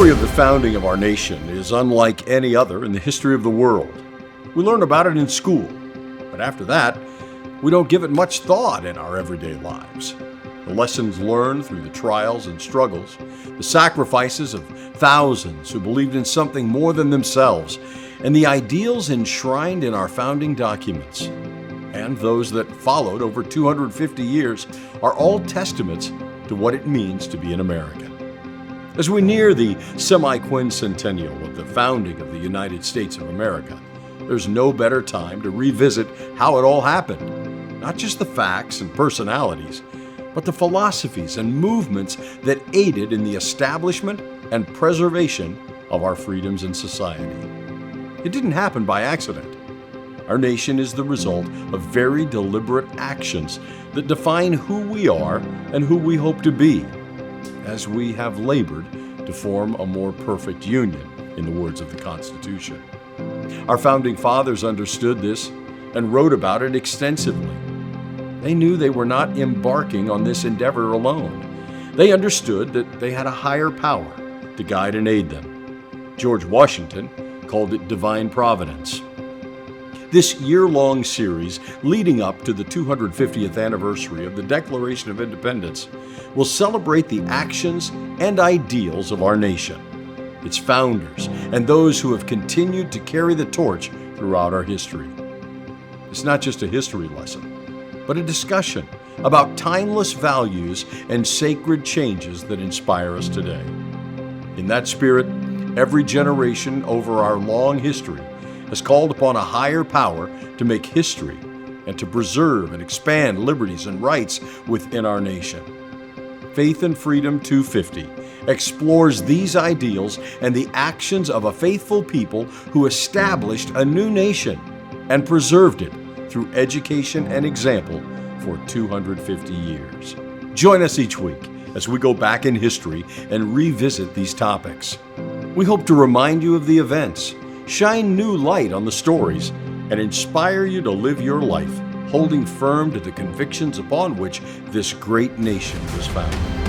story of the founding of our nation is unlike any other in the history of the world. We learn about it in school, but after that, we don't give it much thought in our everyday lives. The lessons learned through the trials and struggles, the sacrifices of thousands who believed in something more than themselves, and the ideals enshrined in our founding documents, and those that followed over 250 years, are all testaments to what it means to be an American. As we near the semi-quincentennial of the founding of the United States of America, there's no better time to revisit how it all happened. Not just the facts and personalities, but the philosophies and movements that aided in the establishment and preservation of our freedoms and society. It didn't happen by accident. Our nation is the result of very deliberate actions that define who we are and who we hope to be, as we have labored to form a more perfect union, in the words of the Constitution. Our founding fathers understood this and wrote about it extensively. They knew they were not embarking on this endeavor alone. They understood that they had a higher power to guide and aid them. George Washington called it divine providence. This year-long series leading up to the 250th anniversary of the Declaration of Independence will celebrate the actions and ideals of our nation, its founders, and those who have continued to carry the torch throughout our history. It's not just a history lesson, but a discussion about timeless values and sacred changes that inspire us today. In that spirit, every generation over our long history has called upon a higher power to make history and to preserve and expand liberties and rights within our nation. Faith and Freedom 250 explores these ideals and the actions of a faithful people who established a new nation and preserved it through education and example for 250 years. Join us each week as we go back in history and revisit these topics. We hope to remind you of the events, shine new light on the stories, and inspire you to live your life holding firm to the convictions upon which this great nation was founded.